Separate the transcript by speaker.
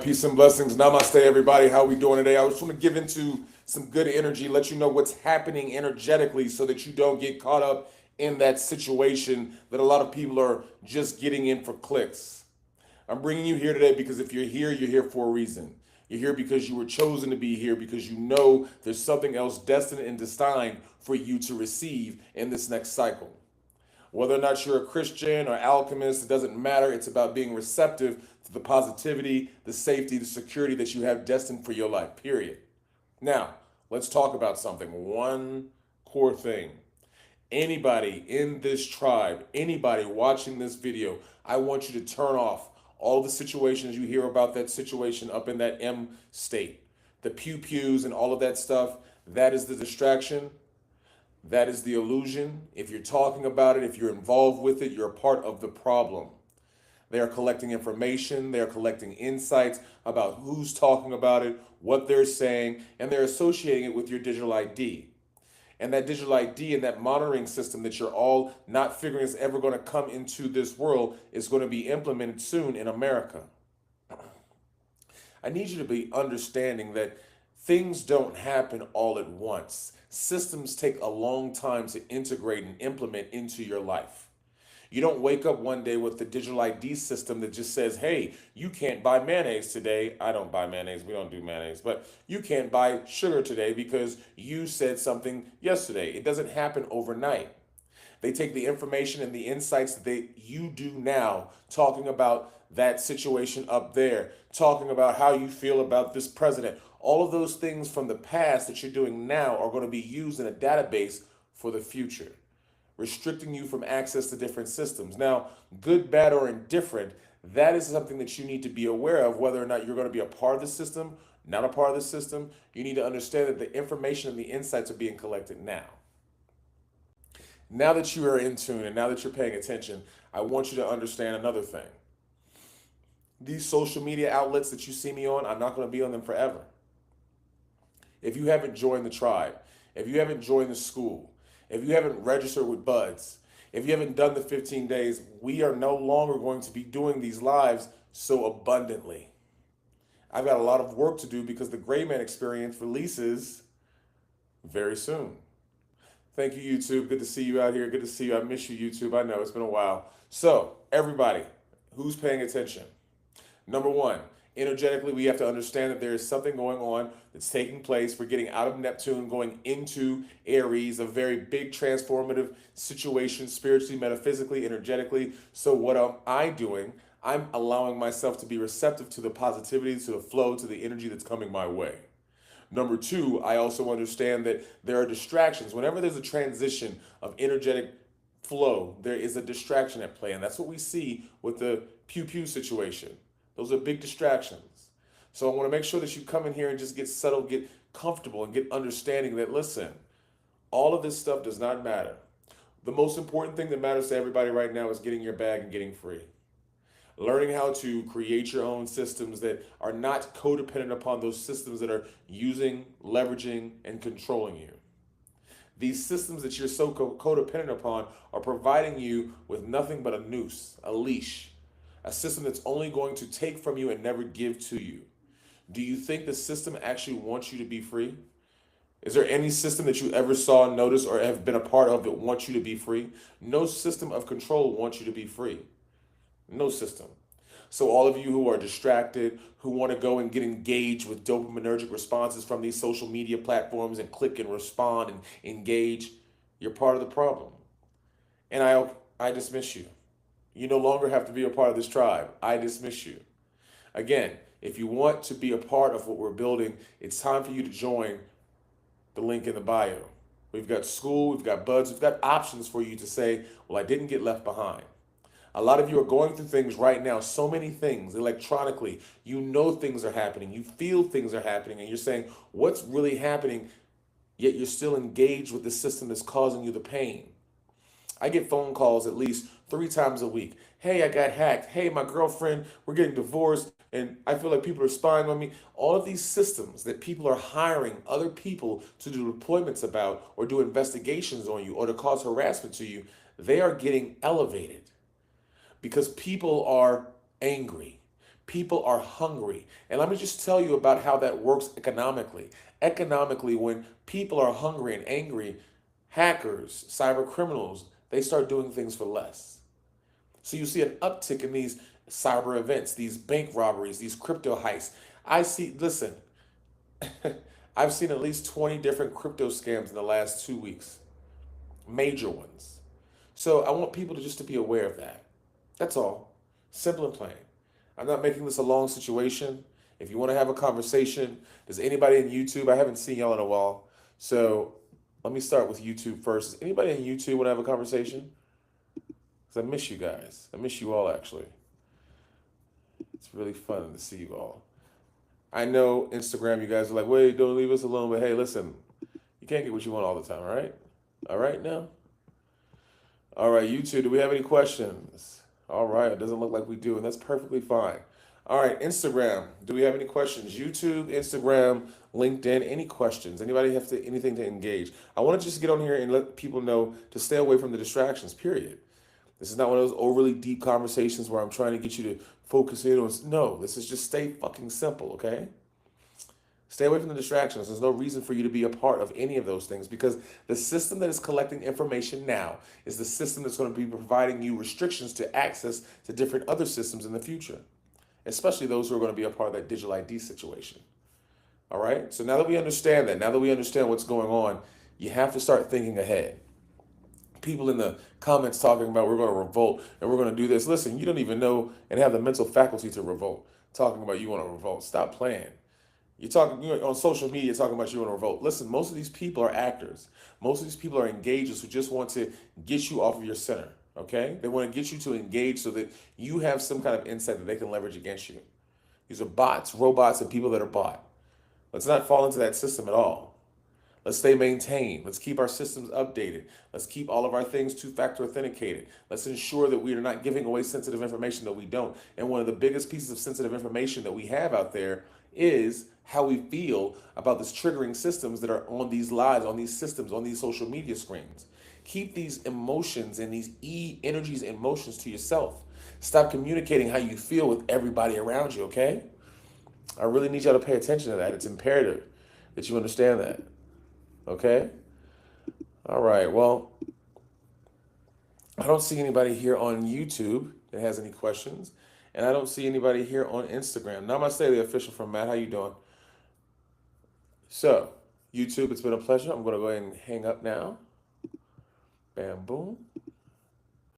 Speaker 1: right, peace and blessings. Namaste, everybody. How we doing today? I just want to give into some good energy, let you know what's happening energetically so that you don't get caught up in that situation that a lot of people are just getting in for clicks. I'm bringing you here today because if you're here for a reason. You're here because you were chosen to be here because you know there's something else destined and designed for you to receive in this next cycle. Whether or not you're a Christian or alchemist, it doesn't matter. It's about being receptive to the positivity, the safety, the security that you have destined for your life, period. Now, let's talk about something. One core thing. Anybody in this tribe, anybody watching this video, I want you to turn off all the situations you hear about that situation up in that M state. The pew-pews and all of that stuff, that is the distraction. That is the illusion. If you're talking about it, if you're involved with it, you're a part of the problem. They are collecting information, they are collecting insights about who's talking about it, what they're saying, and they're associating it with your digital ID. And that digital ID and that monitoring system that you're all not figuring is ever going to come into this world is going to be implemented soon in America. I need you to be understanding that things don't happen all at once. Systems take a long time to integrate and implement into your life. You don't wake up one day with the digital ID system that just says, hey, you can't buy mayonnaise today. I don't buy mayonnaise. We don't do mayonnaise. But you can't buy sugar today because you said something yesterday. It doesn't happen overnight. They take the information and the insights that you do now, talking about that situation up there, talking about how you feel about this president. All of those things from the past that you're doing now are going to be used in a database for the future, restricting you from access to different systems. Now, good, bad, or indifferent, that is something that you need to be aware of, whether or not you're going to be a part of the system, not a part of the system. You need to understand that the information and the insights are being collected now. Now that you are in tune and now that you're paying attention, I want you to understand another thing. These social media outlets that you see me on, I'm not going to be on them forever. If you haven't joined the tribe, if you haven't joined the school, if you haven't registered with Buds, if you haven't done the 15 days, we are no longer going to be doing these lives so abundantly. I've got a lot of work to do because the Gray Man Experience releases very soon. Thank you, YouTube. Good to see you out here. Good to see you. I miss you, YouTube. I know it's been a while. So, everybody who's paying attention, number one, energetically, we have to understand that there is something going on that's taking place. We're getting out of Neptune, going into Aries, a very big transformative situation, spiritually, metaphysically, energetically. So what am I doing? I'm allowing myself to be receptive to the positivity, to the flow, to the energy that's coming my way. Number two, I also understand that there are distractions. Whenever there's a transition of energetic flow, there is a distraction at play. And that's what we see with the pew-pew situation. Those are big distractions. So I want to make sure that you come in here and just get settled, get comfortable, and get understanding that, listen, all of this stuff does not matter. The most important thing that matters to everybody right now is getting your bag and getting free. Learning how to create your own systems that are not codependent upon those systems that are using, leveraging, and controlling you. These systems that you're so codependent upon are providing you with nothing but a noose, a leash, a system that's only going to take from you and never give to you. Do you think the system actually wants you to be free? Is there any system that you ever saw, noticed, or have been a part of that wants you to be free? No system of control wants you to be free. No system. So all of you who are distracted, who want to go and get engaged with dopaminergic responses from these social media platforms and click and respond and engage, you're part of the problem. And I dismiss you. You no longer have to be a part of this tribe. I dismiss you. Again, if you want to be a part of what we're building, it's time for you to join the link in the bio. We've got Skool, we've got Buds, we've got options for you to say, well, I didn't get left behind. A lot of you are going through things right now, so many things electronically. You know things are happening. You feel things are happening. And you're saying, what's really happening? Yet you're still engaged with the system that's causing you the pain. I get phone calls at least 3 times a week. Hey, I got hacked. Hey, my girlfriend, we're getting divorced. And I feel like people are spying on me. All of these systems that people are hiring other people to do deployments about or do investigations on you or to cause harassment to you, they are getting elevated. Because people are angry. People are hungry. And let me just tell you about how that works economically. Economically, when people are hungry and angry, hackers, cyber criminals, they start doing things for less. So you see an uptick in these cyber events, these bank robberies, these crypto heists. Listen, I've seen at least 20 different crypto scams in the last 2 weeks, major ones. So I want people to just to be aware of that. That's all. Simple and plain. I'm not making this a long situation. If you want to have a conversation, does anybody in YouTube? I haven't seen y'all in a while. So let me start with YouTube first. Does anybody in YouTube want to have a conversation? Because I miss you guys. I miss you all, actually. It's really fun to see you all. I know Instagram, you guys are like, wait, don't leave us alone. But hey, listen, you can't get what you want all the time, all right? All right now? All right, YouTube, do we have any questions? All right, it doesn't look like we do, and that's perfectly fine. All right, Instagram, do we have any questions? YouTube, Instagram, LinkedIn, any questions? Anybody have anything to engage? I want to just get on here and let people know to stay away from the distractions, period. This is not one of those overly deep conversations where I'm trying to get you to focus in on. No, this is just stay fucking simple, okay? Stay away from the distractions. There's no reason for you to be a part of any of those things because the system that is collecting information now is the system that's going to be providing you restrictions to access to different other systems in the future, especially those who are going to be a part of that digital ID situation. All right? So now that we understand that, now that we understand what's going on, you have to start thinking ahead. People in the comments talking about we're going to revolt and we're going to do this. Listen, you don't even know and have the mental faculty to revolt. Talking about you want to revolt. Stop playing. You're talking on social media talking about you want to revolt. Listen, most of these people are actors. Most of these people are engagers who just want to get you off of your center. Okay? They want to get you to engage so that you have some kind of insight that they can leverage against you. These are bots, robots, and people that are bought. Let's not fall into that system at all. Let's stay maintained. Let's keep our systems updated. Let's keep all of our things two-factor authenticated. Let's ensure that we are not giving away sensitive information that we don't. And one of the biggest pieces of sensitive information that we have out there is how we feel about these triggering systems that are on these lives, on these systems, on these social media screens. Keep these emotions and these energies and emotions to yourself. Stop communicating how you feel with everybody around you, okay? I really need y'all to pay attention to that. It's imperative that you understand that. Okay? All right. Well, I don't see anybody here on YouTube that has any questions. And I don't see anybody here on Instagram. Namaste, the official from Matt. How you doing? So, YouTube, it's been a pleasure. I'm going to go ahead and hang up now. Bam, boom.